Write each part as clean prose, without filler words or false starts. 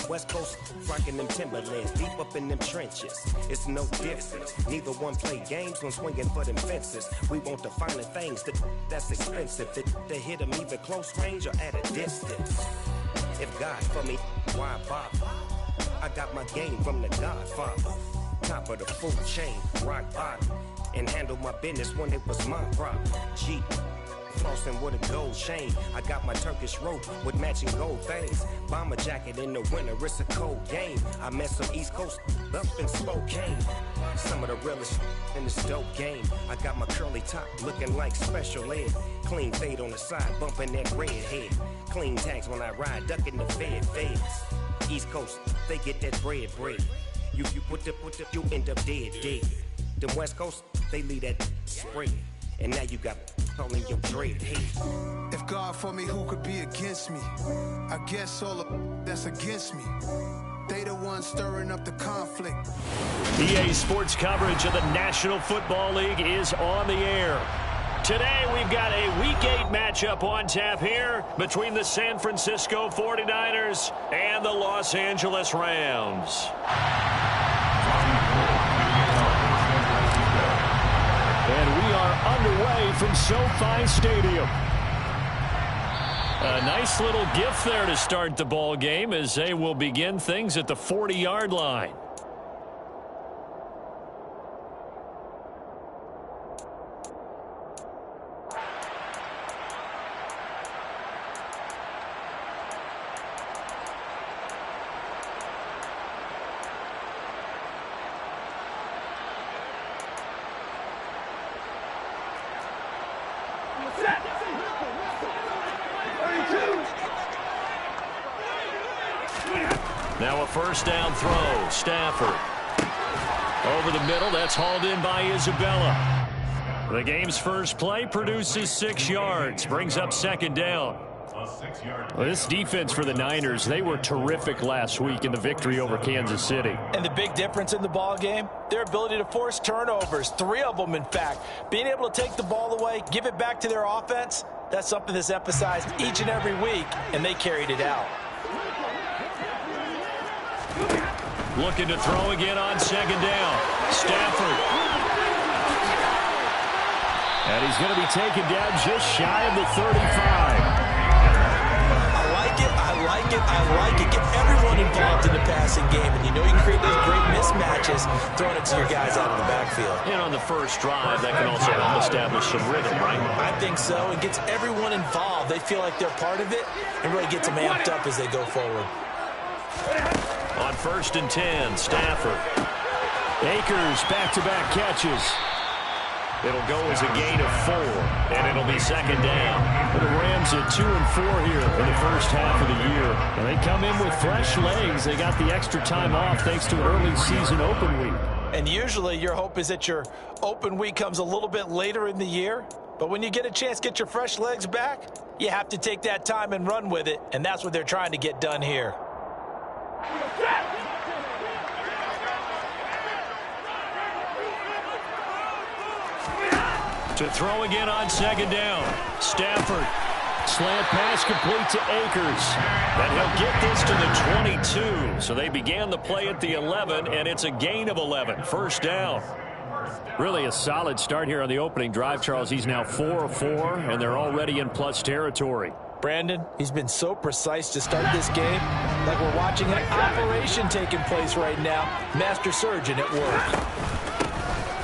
West Coast rocking them Timberlands, deep up in them trenches. It's no difference. Neither one play games when swinging for them fences. We want the finer things that's expensive. To hit them either close range or at a distance. If God for me, why bother? I got my game from the Godfather. Top of the food chain, rock bottom. And handle my business when it was my problem. G. Flossing with a gold chain. I got my Turkish rope with matching gold things. Bomber jacket in the winter, it's a cold game. I met some East Coast up in Spokane. Some of the realest in this dope game. I got my curly top looking like special ed. Clean fade on the side, bumping that red head. Clean tags when I ride, ducking the feds. East Coast, they get that bread. You you end up dead. Them West Coast, they leave that spread. And now you got calling your dread head. If God for me, who could be against me? I guess all of that's against me. They the ones stirring up the conflict. EA Sports coverage of the National Football League is on the air. Today we've got a Week 8 matchup on tap here between the San Francisco 49ers and the Los Angeles Rams. And we are underway from SoFi Stadium. A nice little gift there to start the ball game as they will begin things at the 40-yard line. Now a first down throw. Stafford. Over the middle. That's hauled in by Isabella. The game's first play produces 6 yards. Brings up second down. Well, this defense for the Niners, they were terrific last week in the victory over Kansas City. And the big difference in the ball game, their ability to force turnovers, 3 of them in fact. Being able to take the ball away, give it back to their offense, that's something that's emphasized each and every week, and they carried it out. Looking to throw again on second down. Stafford. And he's going to be taken down just shy of the 35. I like it. Get everyone involved in the passing game. And you know you can create those great mismatches throwing it to your guys out of the backfield. And on the first drive, that can also help establish some rhythm, right? I think so. It gets everyone involved. They feel like they're part of it and really gets them amped up as they go forward. On 1st and 10, Stafford. Akers back-to-back catches. It'll go as a gain of 4, and it'll be second down. The Rams at 2-4 here in the first half of the year. And they come in with fresh legs. They got the extra time off thanks to an early season open week. And usually your hope is that your open week comes a little bit later in the year. But when you get a chance to get your fresh legs back, you have to take that time and run with it. And that's what they're trying to get done here. To throw again on second down. Stafford. Slant pass complete to Akers. And he'll get this to the 22. So they began the play at the 11, and it's a gain of 11. First down. Really a solid start here on the opening drive, Charles. He's now 4 of 4, and they're already in plus territory. Brandon, he's been so precise to start this game, like we're watching an operation taking place right now. Master surgeon at work.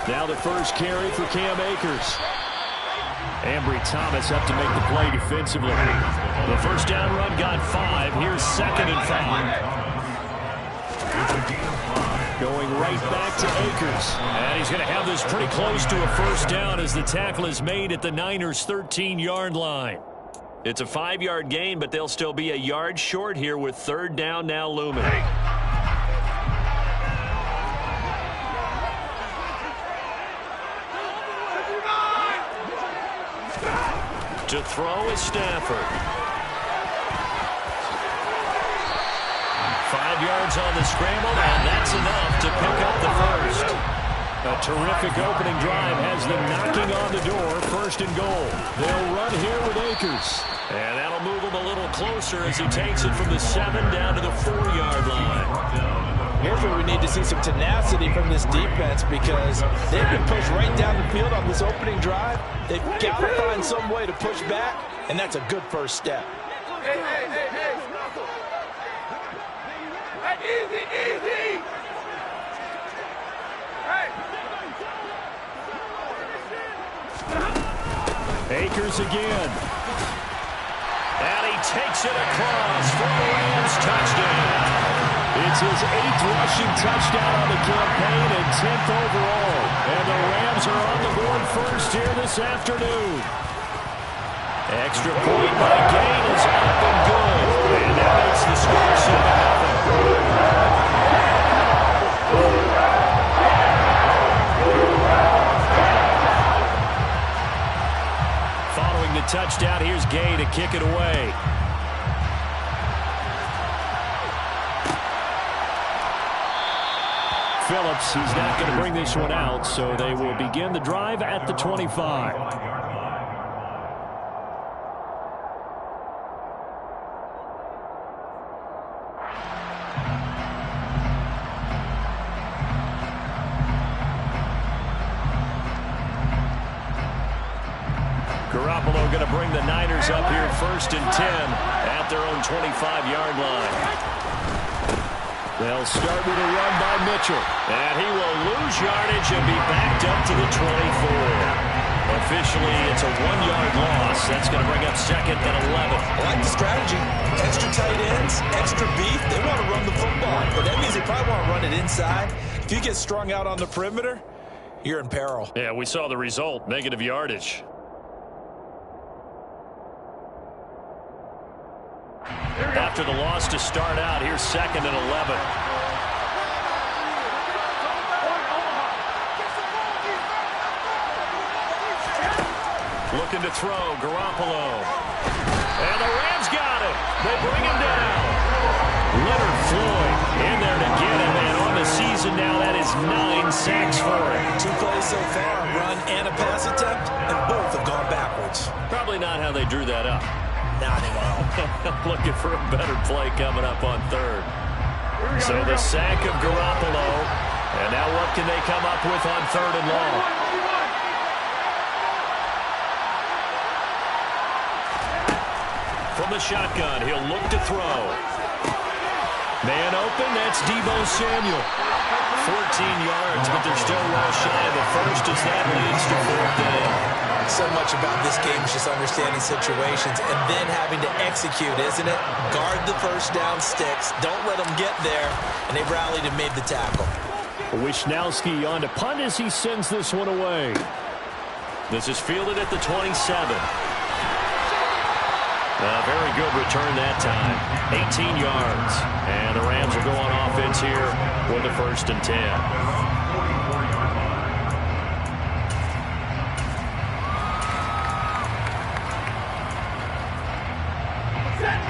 Now the first carry for Cam Akers. Ambry Thomas up to make the play defensively. The first down run got 5. Here's 2nd and 5. Going right back to Akers. And he's going to have this pretty close to a first down as the tackle is made at the Niners' 13-yard line. It's a 5-yard gain, but they'll still be a yard short here with 3rd down now looming. To throw is Stafford. 5 yards on the scramble, and that's enough to pick up the first. A terrific opening drive has them knocking on the door. 1st and goal. They'll run here with Akers. And that'll move him a little closer as he takes it from the 7 down to the 4-yard line. hopefully we need to see some tenacity from this defense because they've been pushed right down the field on this opening drive. They've got to find some way to push back, and that's a good first step. Easy. Akers again. And he takes it across for a Rams touchdown. It's his 8th rushing touchdown on the campaign and 10th overall. And the Rams are on the board first here this afternoon. Extra point by Gain is up and good. And that makes the score 7-0. Following the touchdown, here's Gay to kick it away. Phillips, he's not going to bring this one out, so they will begin the drive at the 25. Garoppolo going to bring the Niners up here 1st and 10 at their own 25-yard line. They'll start with a run by Mitchell. And he will lose yardage and be backed up to the 24. Officially, it's a 1-yard loss. That's going to bring up 2nd and 11. I like the strategy. Extra tight ends, extra beef. They want to run the football. But that means they probably want to run it inside. If you get strung out on the perimeter, you're in peril. Yeah, we saw the result. Negative yardage. After the loss to start out, here's 2nd and 11. Looking to throw, Garoppolo. And the Rams got it. They bring him down. Leonard Floyd in there to get him. And on the season now, that is 9 sacks for him. 2 plays so far, a run and a pass attempt, and both have gone backwards. Probably not how they drew that up. Not at all. Looking for a better play coming up on 3rd. So the sack of Garoppolo. And now what can they come up with on 3rd and long? From the shotgun, he'll look to throw. Man open, that's Deebo Samuel. 14 yards, but they're still well shy of the first as that leads to 4th down. So much about this game is just understanding situations and then having to execute, isn't it? Guard the first down sticks. Don't let them get there. And they rallied and made the tackle. Wisnowski on to punt as he sends this one away. This is fielded at the 27. A very good return that time. 18 yards. And the Rams will go on offense here with a 1st and 10.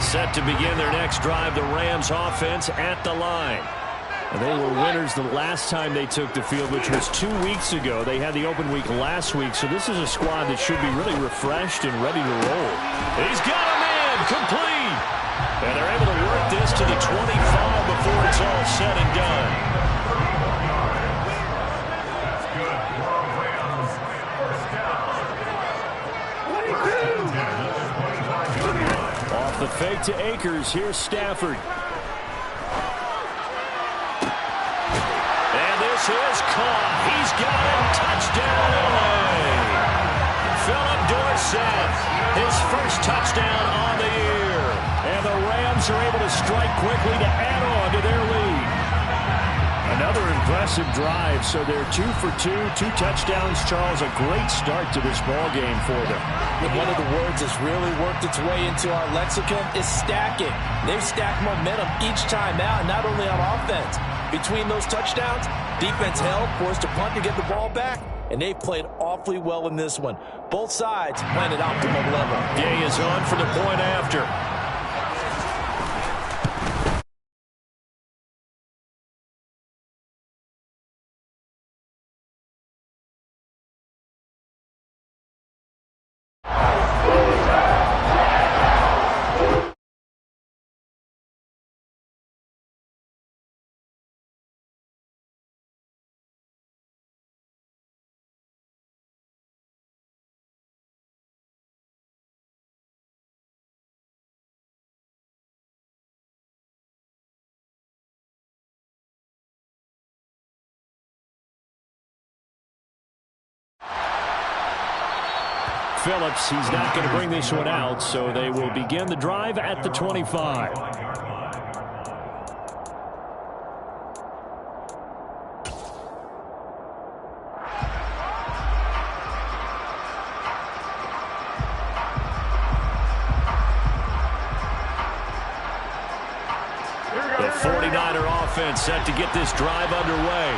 Set to begin their next drive, the Rams offense at the line. And they were winners the last time they took the field, which was 2 weeks ago. They had the open week last week, so this is a squad that should be really refreshed and ready to roll. He's got a man, complete. And they're able to work this to the 25 before it's all said and done. The fake to Akers. Here's Stafford. And this is caught. He's got it. Touchdown, LA. Philip Dorsett, his first touchdown on the year. And the Rams are able to strike quickly to add on to their lead. Another impressive drive, so they're 2 for 2, 2 touchdowns. Charles, a great start to this ball game for them. And one of the words that's really worked its way into our lexicon is stacking. They've stacked momentum each time out, not only on offense. Between those touchdowns, defense held, forced a punt to get the ball back, and they played awfully well in this one. Both sides playing at optimal level. Gay is on for the point after. Phillips, he's not going to bring this one out, so they will begin the drive at the 25. The 49er offense set to get this drive underway.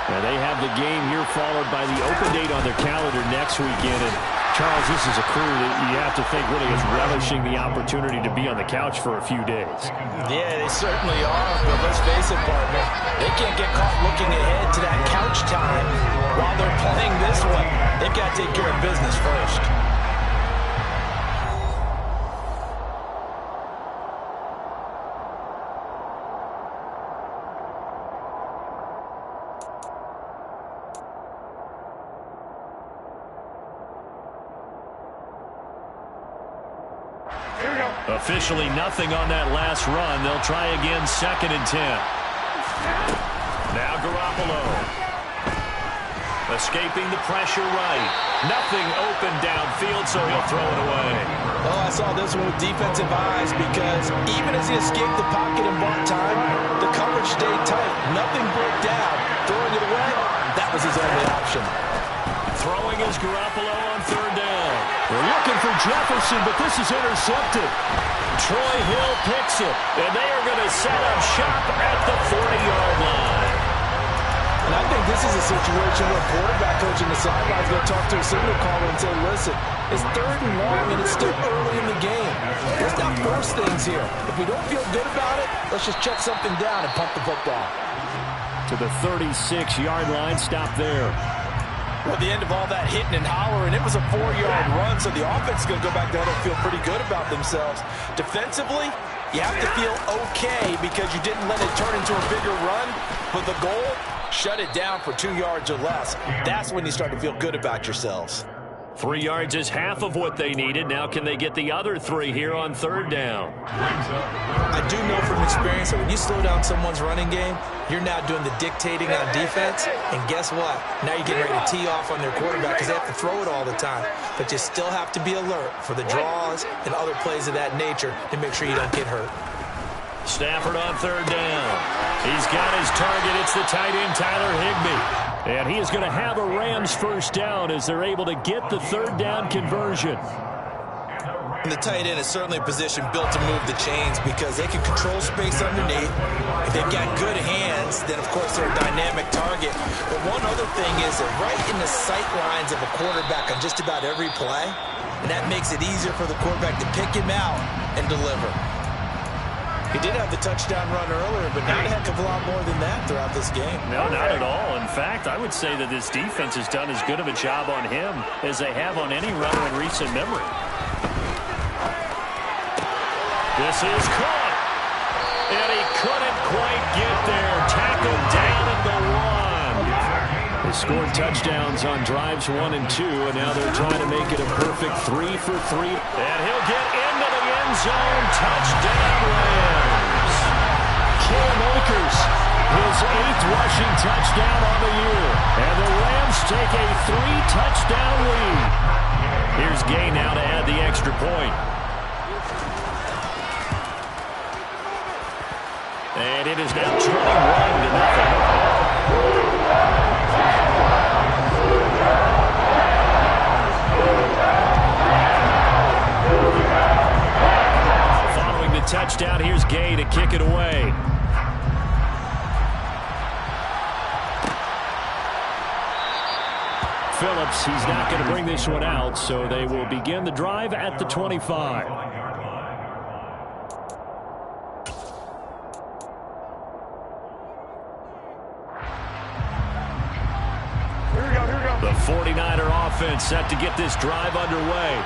And they have the game here followed by the open date on their calendar next weekend. And Charles, this is a crew that you have to think really is relishing the opportunity to be on the couch for a few days. Yeah, they certainly are. But let's face it, partner, they can't get caught looking ahead to that couch time while they're playing this one. They've got to take care of business first. Officially nothing on that last run. They'll try again, 2nd and 10. Now Garoppolo. Escaping the pressure right. Nothing open downfield, so he'll throw it away. Oh, I saw this one with defensive eyes because even as he escaped the pocket and bought time, the coverage stayed tight. Nothing broke down. Throwing it away, that was his only option. Throwing is Garoppolo on 3rd down. They're looking for Jefferson, but this is intercepted. Troy Hill picks it, and they are going to set up shop at the 40-yard line. And I think this is a situation where quarterback coach in the sideline is going to talk to a signal caller and say, listen, it's 3rd and long, and it's still early in the game. Let's not force things here. If we don't feel good about it, let's just check something down and punt the football. To the 36-yard line, stop there. Well, the end of all that hitting and hollering, it was a 4-yard run, so the offense is going to go back there and feel pretty good about themselves. Defensively, you have to feel okay because you didn't let it turn into a bigger run, but the goal, shut it down for 2 yards or less. That's when you start to feel good about yourselves. 3 yards is half of what they needed. Now can they get the other 3 here on 3rd down? I do know from experience that when you slow down someone's running game, you're now doing the dictating on defense. And guess what? Now you're getting ready to tee off on their quarterback because they have to throw it all the time. But you still have to be alert for the draws and other plays of that nature to make sure you don't get hurt. Stafford on 3rd down. He's got his target. It's the tight end, Tyler Higbee. And he is going to have a Rams 1st down as they're able to get the 3rd down conversion. And the tight end is certainly a position built to move the chains because they can control space underneath. If they've got good hands, then of course they're a dynamic target. But one other thing is that right in the sight lines of a quarterback on just about every play, and that makes it easier for the quarterback to pick him out and deliver. He did have the touchdown run earlier, but not a heck of a lot more than that throughout this game. No, not at all. In fact, I would say that this defense has done as good of a job on him as they have on any runner in recent memory. This is caught. And he couldn't quite get there. Tackled down at the 1. They scored touchdowns on drives 1 and 2, and now they're trying to make it a perfect 3 for 3. And he'll get into the end zone. Touchdown, Rams. Cam Akers, his 8th rushing touchdown on the year. And the Rams take a 3-touchdown lead. Here's Gay now to add the extra point. And it is now 21-0. Following the touchdown, here's Gay to kick it away. Phillips, he's not going to bring this one out, so they will begin the drive at the 25. The 49er offense set to get this drive underway.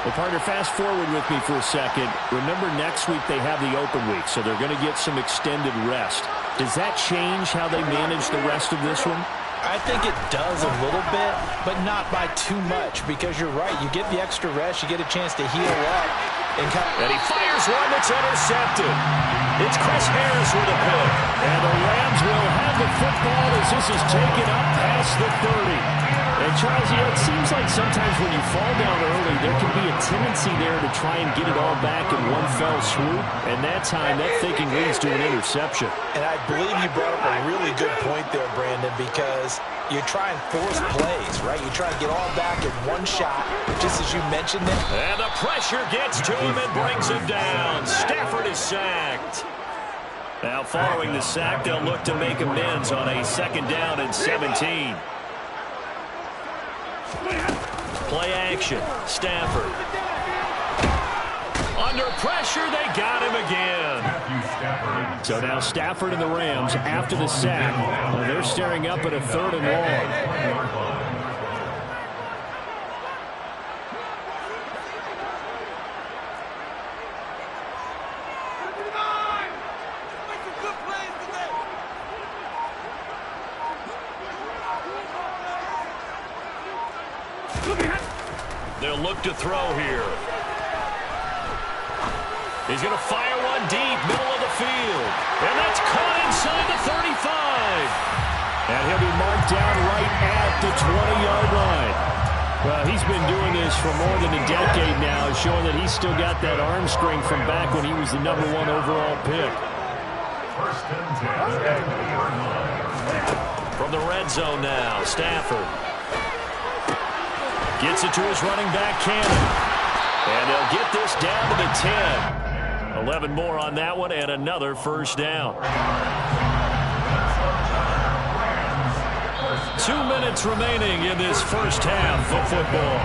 Well, partner, fast forward with me for a second. Remember, next week they have the open week, so they're going to get some extended rest. Does that change how they manage the rest of this one? I think it does a little bit, but not by too much, because you're right. You get the extra rest. You get a chance to heal up. And he fires one that's intercepted. It's Chris Harris with a pick. And the Rams will have the football as this is taken up past the 30. And Charles, it seems like sometimes when you fall down early, there can be a tendency there to try and get it all back in one fell swoop. And that time, that thinking leads to an interception. And I believe you brought up a really good point there, Brandon, because you try and force plays, right? You try and get all back in one shot, just as you mentioned it. And the pressure gets to him and brings him down. Stafford is sacked. Now, following the sack, they'll look to make amends on a 2nd down and 17. Play action. Stafford. Under pressure, they got him again. So now Stafford and the Rams, after the sack, they're staring up at a 3rd and long. They'll look to throw here. He's going to fire one deep, middle of the field. And that's caught inside the 35. And he'll be marked down right at the 20-yard line. Well, he's been doing this for more than a decade now, showing that he's still got that arm strength from back when he was the #1 overall pick. From the red zone now, Stafford. Gets it to his running back, Cannon. And they'll get this down to the 10. 11 more on that one and another 1st down. 2 minutes remaining in this 1st half of football.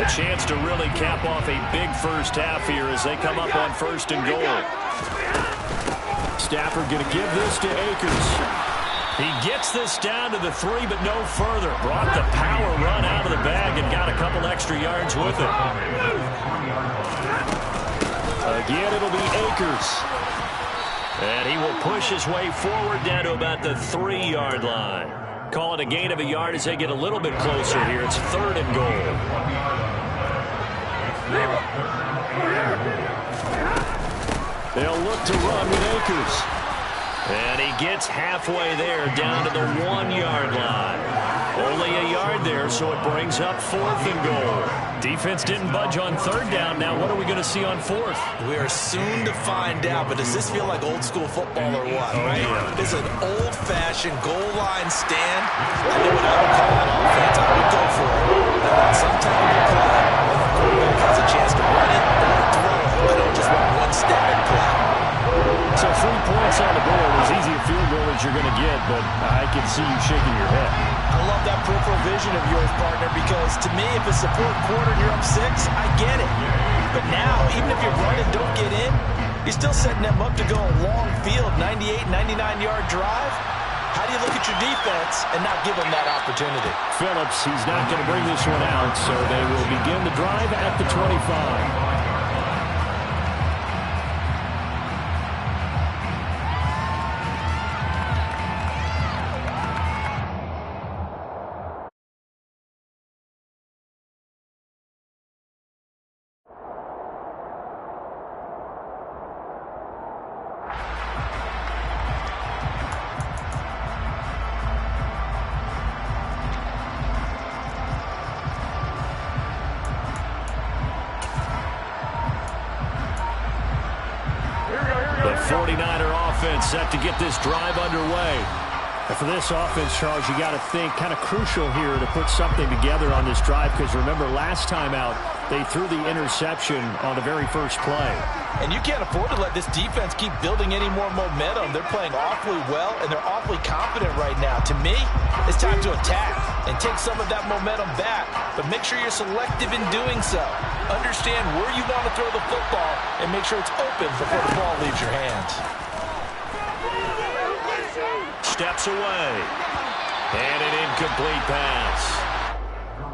A chance to really cap off a big 1st half here as they come up on 1st and goal. Stafford going to give this to Akers. He gets this down to the 3, but no further. Brought the power run out of the bag and got a couple extra yards with it. Again, it'll be Akers. And he will push his way forward down to about the 3-yard line. Call it a gain of a yard as they get a little bit closer here. It's 3rd and goal. They'll look to run with Akers. And he gets halfway there down to the 1-yard line. Only a yard there, so it brings up 4th and goal. Defense didn't budge on 3rd down. Now what are we going to see on 4th? We are soon to find out, but does this feel like old school football or what, right? Yeah. This is an old-fashioned goal line stand. I know what I would call an offense. I would go for it. Now, sometimes you play when the quarterback has a chance to run it or throw it. I don't just want one static play. So 3 points on the board, as easy a field goal as you're going to get, but I can see you shaking your head. I love that peripheral vision of yours, partner, because to me, if it's the 4th quarter and you're up 6, I get it. But now, even if you run and don't get in, you're still setting them up to go a long field, 98, 99-yard drive. How do you look at your defense and not give them that opportunity? Phillips, he's not going to bring this one out, so they will begin the drive at the 25. The 49er offense set to get this drive underway. And for this offense, Charles, you got to think kind of crucial here to put something together on this drive, because remember last time out they threw the interception on the very first play. And you can't afford to let this defense keep building any more momentum. They're playing awfully well, and they're awfully confident right now. To me, it's time to attack and take some of that momentum back, but make sure you're selective in doing so. Understand where you want to throw the football and make sure it's open before the ball leaves your hands. Steps away. And an incomplete pass.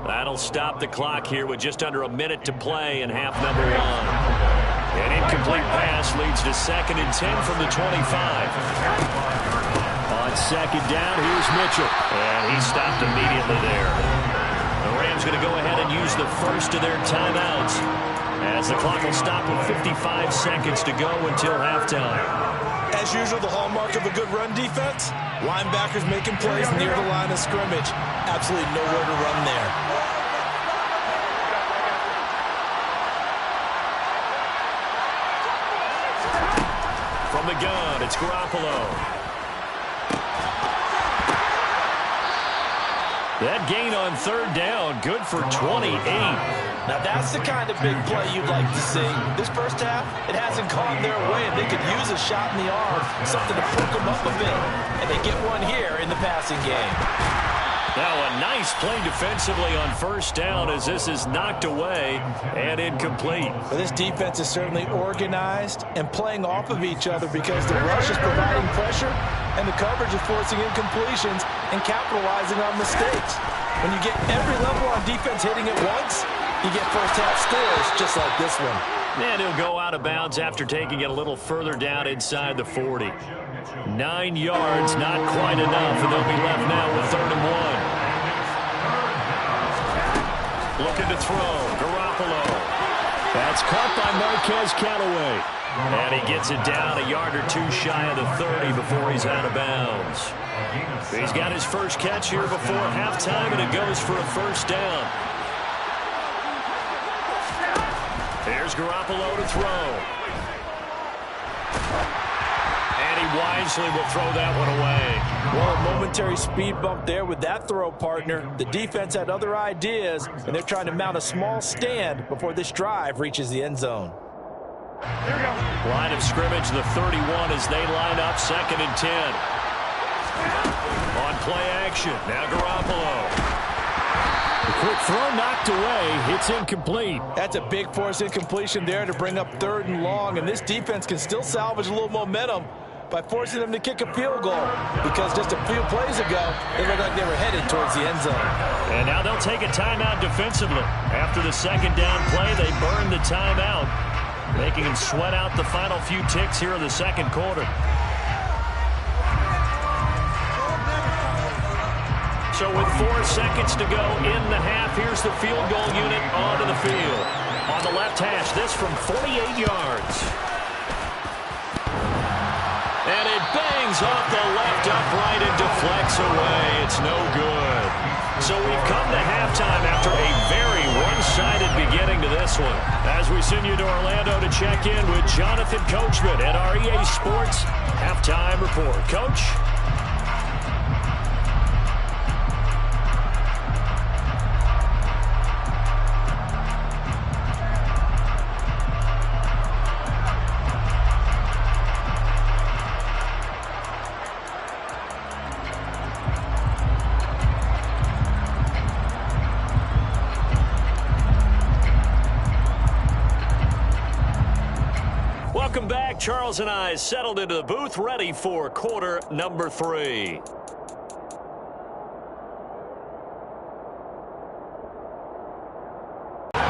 That'll stop the clock here with just under a minute to play in half number 1. An incomplete pass leads to 2nd and 10 from the 25. On 2nd down, here's Mitchell. And he stopped immediately there. The Rams Cam's going to go ahead and use the first of their timeouts, as the clock will stop with 55 seconds to go until halftime. As usual, the hallmark of a good run defense, linebackers making plays near the line of scrimmage. Absolutely nowhere to run there. From the gun, it's Garoppolo. That gain on third down, good for 28. Now that's the kind of big play you'd like to see. This first half, it hasn't gone their way, and they could use a shot in the arm, something to perk them up a bit. And they get one here in the passing game. Now a nice play defensively on first down as this is knocked away and incomplete. Well, this defense is certainly organized and playing off of each other because the rush is providing pressure and the coverage is forcing incompletions and capitalizing on mistakes. When you get every level on defense hitting at once, you get first-half scores just like this one. And he'll go out of bounds after taking it a little further down inside the 40. 9 yards, not quite enough, and they'll be left now with 3rd and 1. Looking to throw, Garoppolo. That's caught by Marquez Callaway. And he gets it down a yard or two shy of the 30 before he's out of bounds. He's got his first catch here before halftime, and it goes for a first down. Here's Garoppolo to throw. And he wisely will throw that one away. Well, a momentary speed bump there with that throw, partner. The defense had other ideas, and they're trying to mount a small stand before this drive reaches the end zone. Line of scrimmage, the 31, as they line up 2nd and 10. On play action, now Garoppolo. The quick throw knocked away. It's incomplete. That's a big force incompletion there to bring up 3rd and long, and this defense can still salvage a little momentum by forcing them to kick a field goal, because just a few plays ago, they looked like they were headed towards the end zone. And now they'll take a timeout defensively. After the 2nd down play, they burn the timeout, making them sweat out the final few ticks here in the 2nd quarter. So with 4 seconds to go in the half, here's the field goal unit onto the field. On the left hash, this from 48 yards. And it bangs off the left upright and deflects away. It's no good. So we've come to halftime after a very one-sided beginning to this one. As we send you to Orlando to check in with Jonathan Coachman at our EA Sports Halftime Report. Coach? Welcome back. Charles and I settled into the booth, ready for quarter number 3. The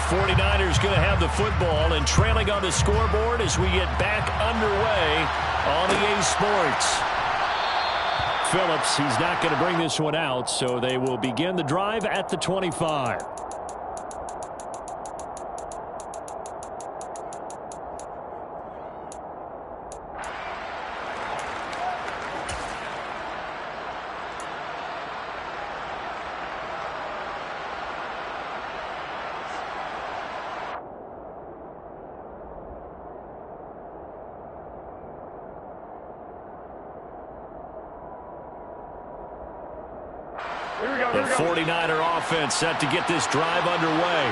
49ers going to have the football and trailing on the scoreboard as we get back underway on EA Sports. Phillips, he's not going to bring this one out, so they will begin the drive at the 25. The 49er offense set to get this drive underway.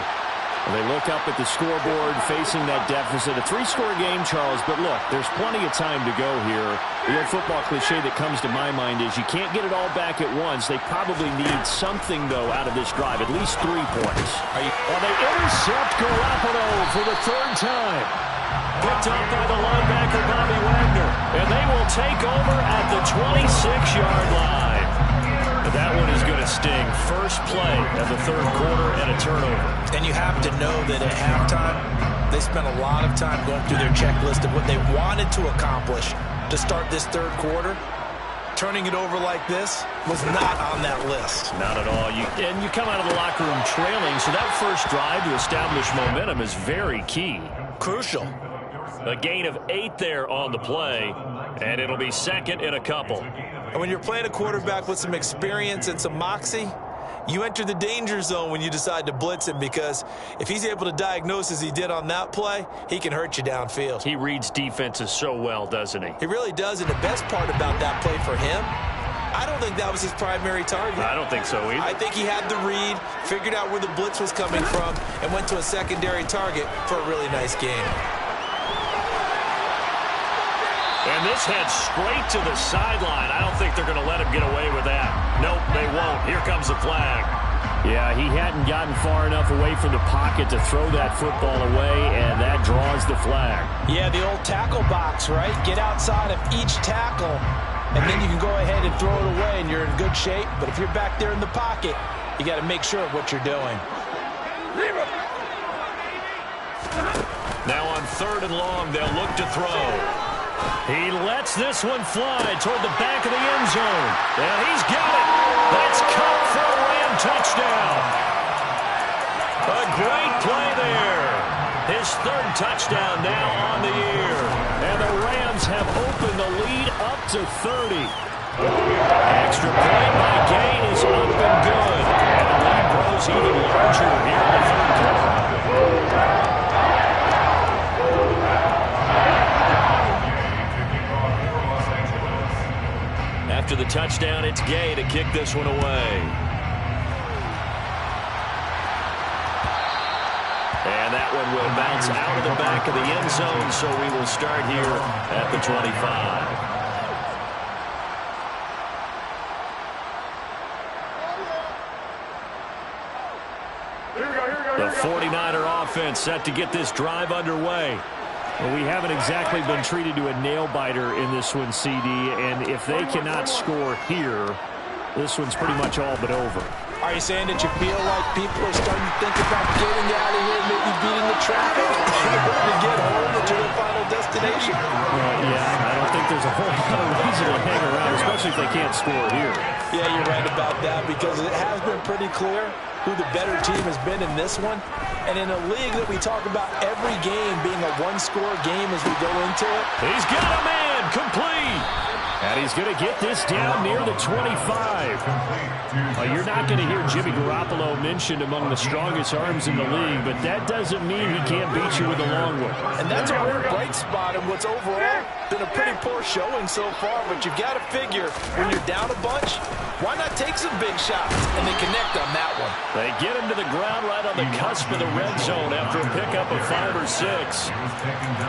Well, they look up at the scoreboard facing that deficit. A 3-score game, Charles, but look, there's plenty of time to go here. The old football cliche that comes to my mind is you can't get it all back at once. They probably need something, though, out of this drive, at least 3 points. Well, they intercept Garoppolo for the 3rd time. Picked up by the linebacker, Bobby Wagner. And they will take over at the 26-yard line. That one is going to sting. First play of the 3rd quarter and a turnover. And you have to know that at halftime, they spent a lot of time going through their checklist of what they wanted to accomplish to start this 3rd quarter. turning it over like this was not on that list. Not at all. And you come out of the locker room trailing, so that first drive to establish momentum is very key. Crucial. A gain of 8 there on the play, and it'll be second in a couple. And when you're playing a quarterback with some experience and some moxie, you enter the danger zone when you decide to blitz him, because if he's able to diagnose as he did on that play, he can hurt you downfield. He reads defenses so well, doesn't he? He really does, and the best part about that play for him, I don't think that was his primary target. I don't think so either. I think he had the read, figured out where the blitz was coming from, and went to a secondary target for a really nice game. And this heads straight to the sideline. I don't think they're going to let him get away with that. Nope, they won't. Here comes the flag. Yeah, he hadn't gotten far enough away from the pocket to throw that football away, and that draws the flag. Yeah, the old tackle box, right? Get outside of each tackle, and then you can go ahead and throw it away, and you're in good shape. But if you're back there in the pocket, you got to make sure of what you're doing. Now on 3rd and long, they'll look to throw. He lets this one fly toward the back of the end zone. And he's got it. That's caught for a Ram touchdown. A great play there. His 3rd touchdown now on the year. And the Rams have opened the lead up to 30. Extra point by Gain is up and good. And the lead grows even larger here in the 3rd quarter. After the touchdown, it's Gay to kick this one away. And that one will bounce out of the back of the end zone, so we will start here at the 25. The 49er offense set to get this drive underway. Well, we haven't exactly been treated to a nail-biter in this one, CD, and if they cannot score here, this one's pretty much all but over. Are you saying that you feel like people are starting to think about getting out of here, maybe beating the traffic, to get home to their final destination? Yeah, I don't think there's a whole lot of reason to hang around, especially if they can't score here. Yeah, you're right about that, because it has been pretty clear who the better team has been in this one. And in a league that we talk about every game being a one-score game as we go into it. He's got a man, complete. And he's going to get this down near the 25. You're not going to hear Jimmy Garoppolo mentioned among the strongest arms in the league, but that doesn't mean he can't beat you with a long one. And that's a rare bright spot in what's overall been a pretty poor showing so far, but you've got to figure when you're down a bunch, why not take some big shots? And they connect on that one. They get him to the ground right on the cusp of the red zone after a pickup of 5 or 6.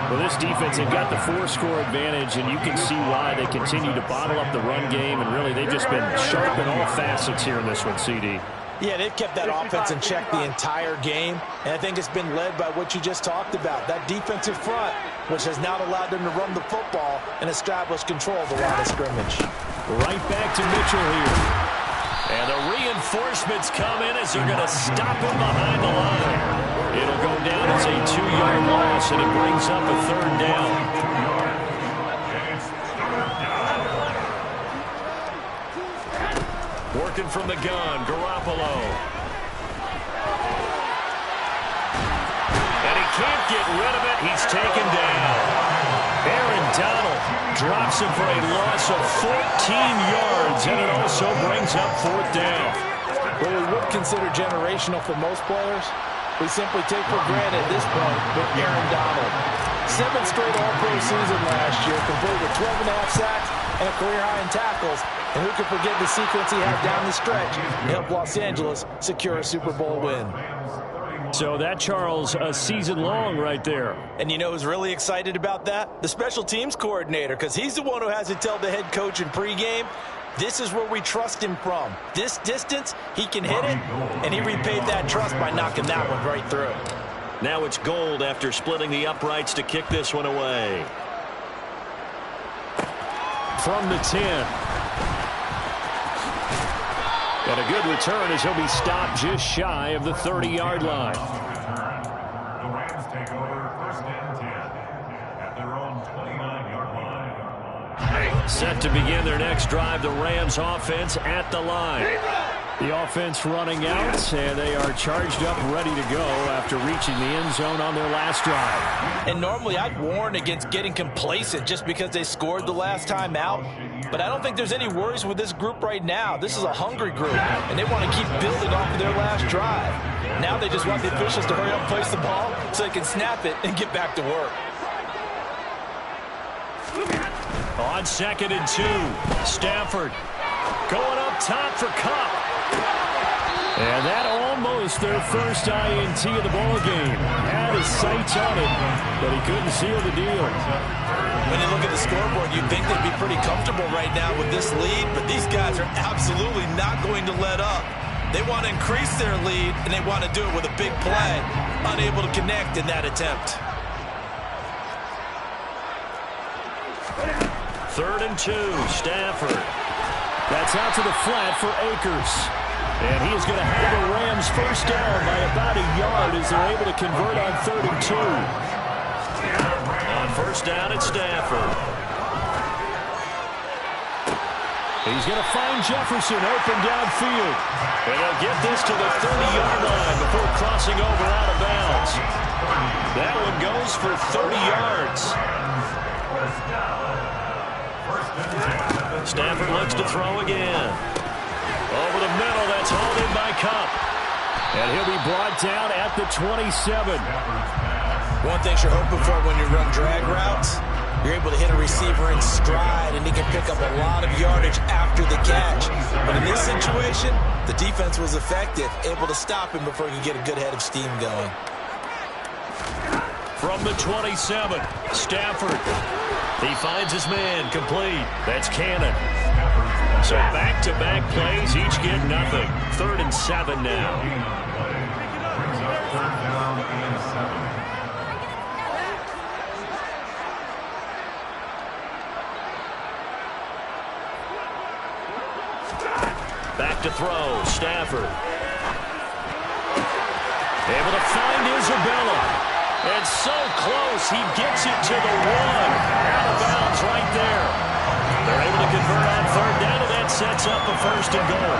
Well, this defense, they've got the 4-score advantage, and you can see why they continue to bottle up the run game, and really they've just been sharp in all facets here in this one, CD. Yeah, they've kept that offense in check the entire game, and I think it's been led by what you just talked about, that defensive front, which has now allowed them to run the football and establish control of the line of scrimmage. Right back to Mitchell here. And the reinforcements come in as they're going to stop him behind the line. It'll go down as a 2-yard loss, and it brings up a 3rd down. Working from the gun, Garoppolo. And he can't get rid of it. He's taken down. Aaron Donald drops him for a loss of 14 yards, and it also brings up 4th down. What we would consider generational for most players, we simply take for granted at this point with Aaron Donald. 7 straight All-Pro season last year, complete with 12.5 sacks and a career high in tackles. And who could forget the sequence he had down the stretch to help Los Angeles secure a Super Bowl win. So that, Charles, a season long right there. And you know who's really excited about that? The special teams coordinator, because he's the one who has to tell the head coach in pregame, this is where we trust him from. This distance, he can hit it, and he repaid that trust by knocking that one right through. Now it's Gold after splitting the uprights to kick this one away. From the 10. And a good return as he'll be stopped just shy of the 30-yard line. The Rams take over 1st and 10 at their own 29-yard line. Set to begin their next drive, the Rams offense at the line. The offense running out, and they are charged up, ready to go after reaching the end zone on their last drive. And normally I'd warn against getting complacent just because they scored the last time out. But I don't think there's any worries with this group right now. This is a hungry group, and they want to keep building off of their last drive. Now they just want the officials to hurry up and place the ball so they can snap it and get back to work. On 2nd and 2, Stafford going up top for Kupp. And that almost their first INT of the ball game. Had his sights on it, but he couldn't seal the deal. When you look at the scoreboard, you'd think they'd be pretty comfortable right now with this lead, but these guys are absolutely not going to let up. They want to increase their lead, and they want to do it with a big play. Unable to connect in that attempt. 3rd and 2, Stafford. That's out to the flat for Akers. And he is going to have the Rams first down by about a yard as they're able to convert on 3rd and 2. On first down, it's Stafford. He's going to find Jefferson open downfield. And they'll get this to the 30-yard line before crossing over out of bounds. That one goes for 30 yards. Stafford looks to throw again. Over the middle, that's hauled in by Kupp. And he'll be brought down at the 27. One thing you're hoping for when you run drag routes, you're able to hit a receiver in stride, and he can pick up a lot of yardage after the catch. But in this situation, the defense was effective, able to stop him before he could get a good head of steam going. From the 27, Stafford. He finds his man complete. That's Cannon. So back-to-back plays, each get nothing. 3rd and 7 now. Back to throw, Stafford. Able to find Isabella. And so close, he gets it to the 1. Out of bounds right there. They're able to convert on 3rd down, and that sets up a 1st and goal.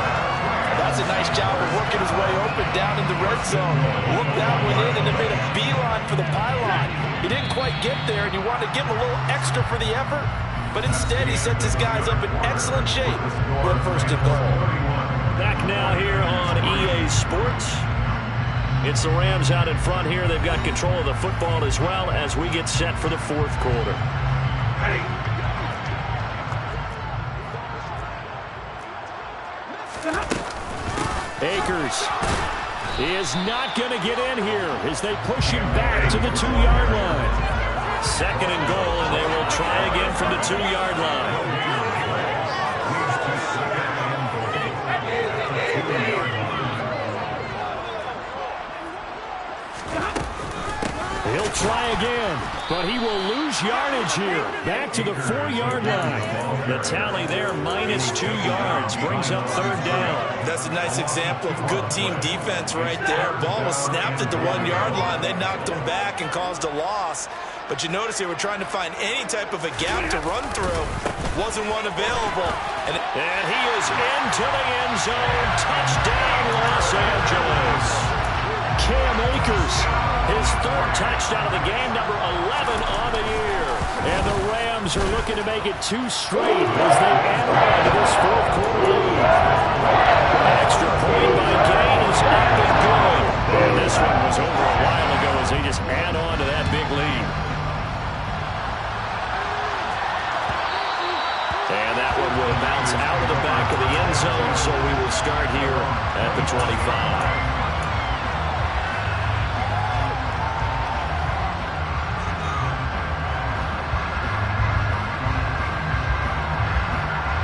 That's a nice job of working his way open down in the red zone. Looked that one in and then made a beeline for the pylon. He didn't quite get there, and you want to give him a little extra for the effort, but instead he sets his guys up in excellent shape for a 1st and goal. Back now here on EA Sports. It's the Rams out in front here. They've got control of the football as well as we get set for the 4th quarter. Akers is not going to get in here as they push him back to the 2-yard line. 2nd and goal, and they will try again from the 2-yard line. He'll try again, but he will lose yardage here. Back to the 4-yard line. The tally there, -2 yards, brings up 3rd down. That's a nice example of good team defense right there. Ball was snapped at the 1-yard line. They knocked him back and caused a loss. But you notice they were trying to find any type of a gap to run through. Wasn't one available. And he is into the end zone. Touchdown, Los Angeles. Cam Akers, his 3rd touchdown of the game, number 11 on the year. And the Rams are looking to make it 2 straight as they add on to this 4th quarter lead. An extra point by Gain is up and good. And this one was over a while ago as they just add on to that big lead. And that one will bounce out of the back of the end zone, so we will start here at the 25.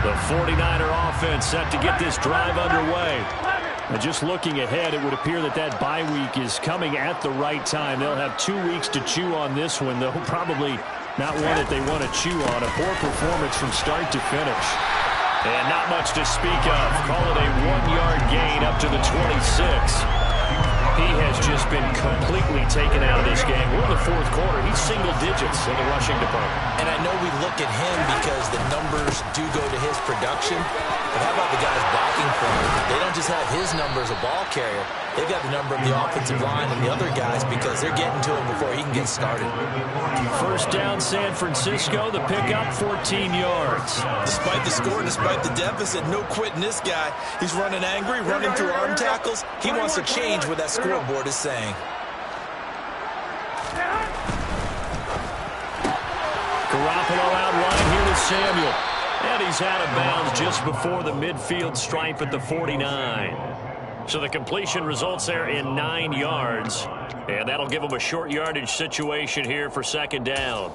The 49er offense set to get this drive underway. And just looking ahead, it would appear that that bye week is coming at the right time. They'll have 2 weeks to chew on this one, though probably not one that they want to chew on. A poor performance from start to finish. And not much to speak of. Call it a 1-yard gain up to the 26. He has just been completely taken out of this game. We're in the fourth quarter. He's single digits in the rushing department. And I know we look at him because the numbers do go to his production. But how about the guys blocking for him? They don't just have his number as a ball carrier. They've got the number of the offensive line and the other guys because they're getting to him before he can get started. First down, San Francisco. The pickup, 14 yards. Despite the score, despite the deficit, no quitting this guy. He's running angry, running through arm tackles. He wants to change what that scoreboard is saying. Garoppolo out wide here to Samuel. And he's out of bounds just before the midfield stripe at the 49. So the completion results there in 9 yards. And that'll give him a short yardage situation here for second down.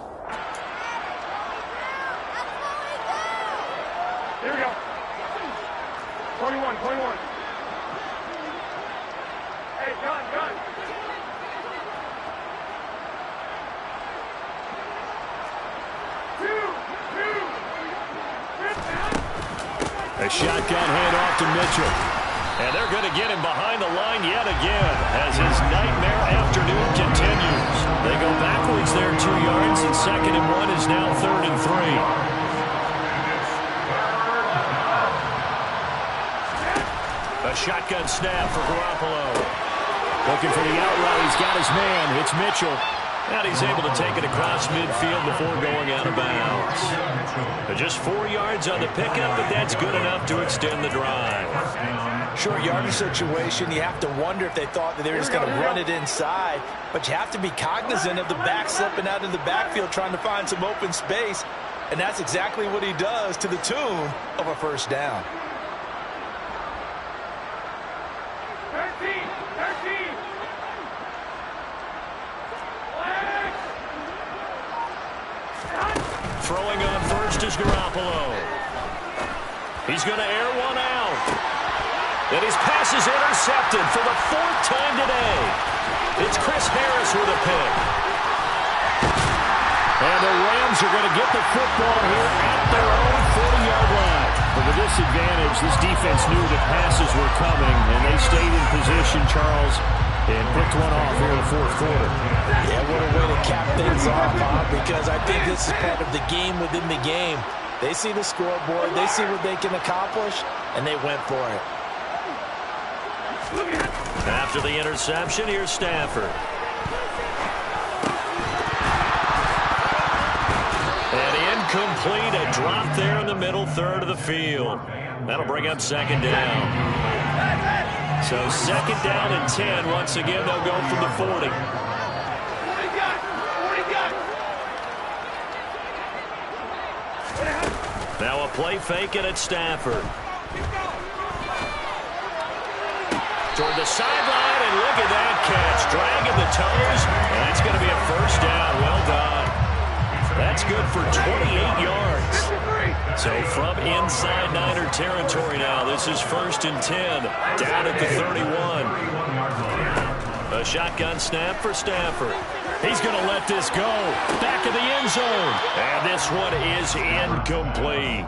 Here we go. 21. Hey, gun. A shotgun handoff to Mitchell. And they're going to get him behind the line yet again as his nightmare afternoon continues. They go backwards there 2 yards, and 2nd and 1 is now 3rd and 3. A shotgun snap for Garoppolo. Looking for the out route. He's got his man. It's Mitchell. And he's able to take it across midfield before going out of bounds. Just 4 yards on the pickup, but that's good enough to extend the drive. Short yardage situation, you have to wonder if they thought that they were just going to run it inside. But you have to be cognizant of the back slipping out of the backfield trying to find some open space. And that's exactly what he does to the tune of a first down. 13. Throwing on first is Garoppolo. He's going to air one out. And his pass is intercepted for the 4th time today. It's Chris Harris with a pick. And the Rams are going to get the football here at their own 40-yard line. With a disadvantage, this defense knew that passes were coming, and they stayed in position, Charles, and picked one off here in the fourth quarter. Yeah, what a way to cap things off, Bob, because I think this is part of the game within the game. They see the scoreboard, they see what they can accomplish, and they went for it. After the interception, here's Stafford. And incomplete, a drop there in the middle third of the field. That'll bring up second down. So second down and 10. Once again, they'll go from the 40. Now a play fake and it's Stafford. Toward the sideline, and look at that catch. Dragging the toes, and that's going to be a first down. Well done. That's good for 28 yards. So from inside Niner territory now, this is 1st and 10, down at the 31. A shotgun snap for Stafford. He's going to let this go. Back of the end zone. And this one is incomplete.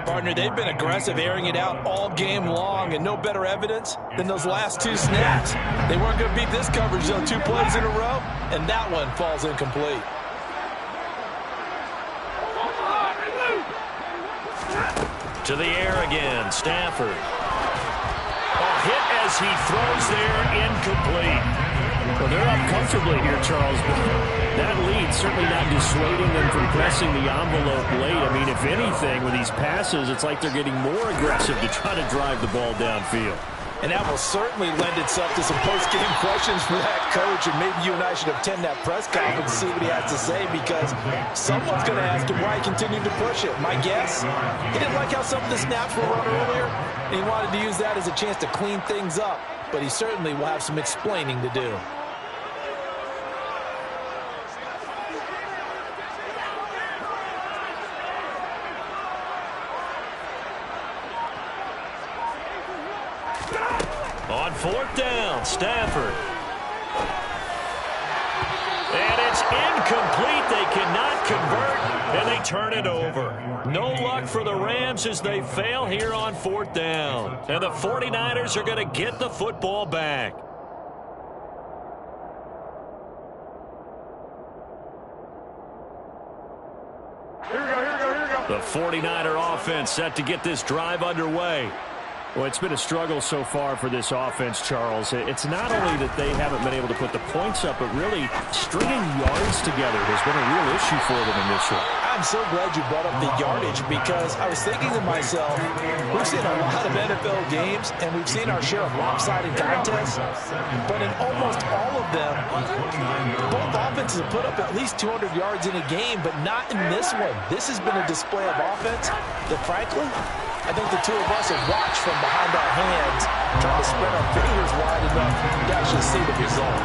Partner, they've been aggressive, airing it out all game long, and no better evidence than those last 2 snaps. They weren't going to beat this coverage, though, 2 plays in a row, and that one falls incomplete. To the air again, Stafford. Hit as he throws there, incomplete. Well, they're up comfortably here, Charles, but that lead certainly not dissuading them from pressing the envelope late. I mean, if anything, with these passes, it's like they're getting more aggressive to try to drive the ball downfield. And that will certainly lend itself to some post-game questions for that coach, and maybe you and I should attend that press conference to see what he has to say, because someone's going to ask him why he continued to push it. My guess, he didn't like how some of the snaps were run earlier, and he wanted to use that as a chance to clean things up, but he certainly will have some explaining to do. On 4th down, Stafford. And it's incomplete. They cannot convert, and they turn it over. No luck for the Rams as they fail here on 4th down. And the 49ers are going to get the football back. The 49er offense set to get this drive underway. Well, it's been a struggle so far for this offense, Charles. It's not only that they haven't been able to put the points up, but really stringing yards together has been a real issue for them in this one. I'm so glad you brought up the yardage because I was thinking to myself, we've seen a lot of NFL games and we've seen our share of lopsided contests, but in almost all of them, both offenses have put up at least 200 yards in a game, but not in this one. This has been a display of offense that, frankly, I think the two of us have watched from behind our hands, trying to spread our fingers wide enough to actually see the result.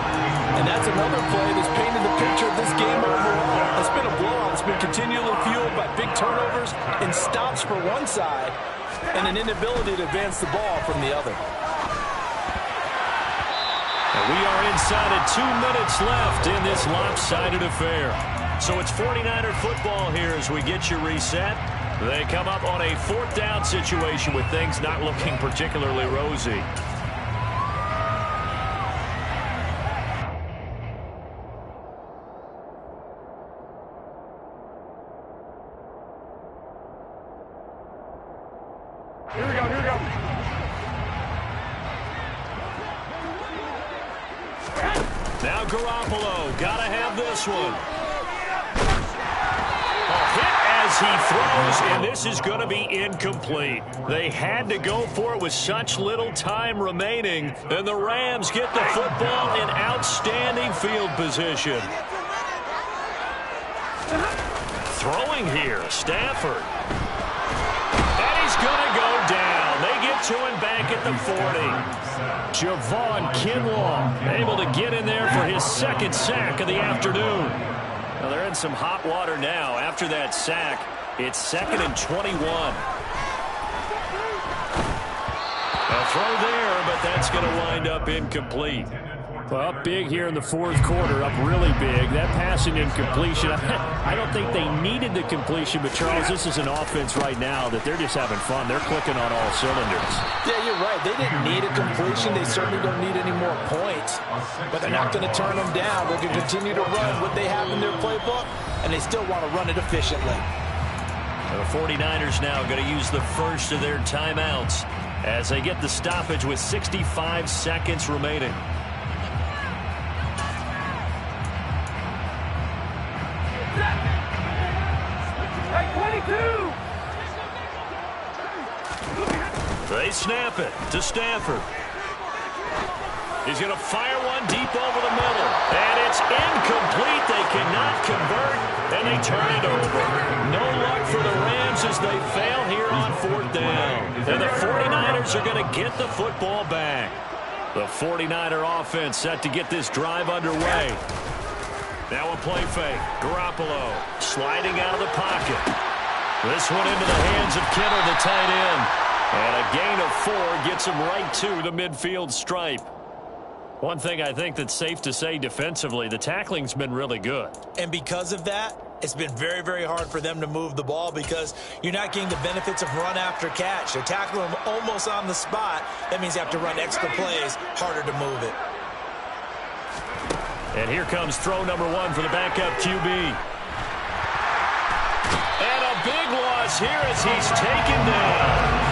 And that's another play that's painted the picture of this game overall. It's been a blowout. It's been continually fueled by big turnovers and stops for one side and an inability to advance the ball from the other. And we are inside of 2 minutes left in this lopsided affair. So it's 49er football here as we get you reset. They come up on a fourth down situation with things not looking particularly rosy. Here we go. Now Garoppolo, gotta have this one. A hit as he throws, and this is going to be incomplete. They had to go for it with such little time remaining, and the Rams get the football in outstanding field position. Throwing here, Stafford. And he's going to go down. They get to him back at the 40. Javon Kinlaw Able to get in there for his second sack of the afternoon. Well, they're in some hot water now. After that sack, it's 2nd and 21. A throw there, but that's going to wind up incomplete. Well, up big here in the fourth quarter, up really big. That passing incompletion, I don't think they needed the completion, but Charles, this is an offense right now that they're just having fun. They're clicking on all cylinders. Yeah, you're right. They didn't need a completion. They certainly don't need any more points, but they're not going to turn them down. They're going to continue to run what they have in their playbook, and they still want to run it efficiently. The 49ers now going to use the first of their timeouts as they get the stoppage with 65 seconds remaining. They snap it to Stafford. He's going to fire one deep over the middle. And it's incomplete. They cannot convert, and they turn it over. No luck for the Rams as they fail here on fourth down. And the 49ers are going to get the football back. The 49er offense set to get this drive underway. Now a play fake. Garoppolo sliding out of the pocket. This one into the hands of Kittle, the tight end. And a gain of 4 gets him right to the midfield stripe. One thing I think that's safe to say defensively, the tackling's been really good. And because of that, it's been very, very hard for them to move the ball because you're not getting the benefits of run after catch. They're tackling them almost on the spot. That means you have to run extra plays, harder to move it. And here comes throw number 1 for the backup QB. And a big loss here as he's taken down.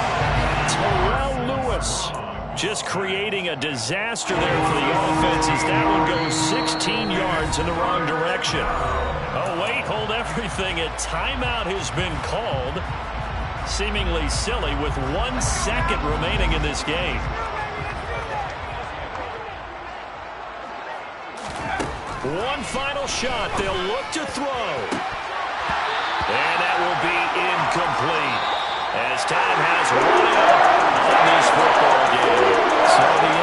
Terrell Lewis just creating a disaster there for the offense as that one goes 16 yards in the wrong direction. Oh, wait, hold everything. A timeout has been called. Seemingly silly with 1 second remaining in this game. One final shot. They'll look to throw. And that will be incomplete as time has run out on this football game. So the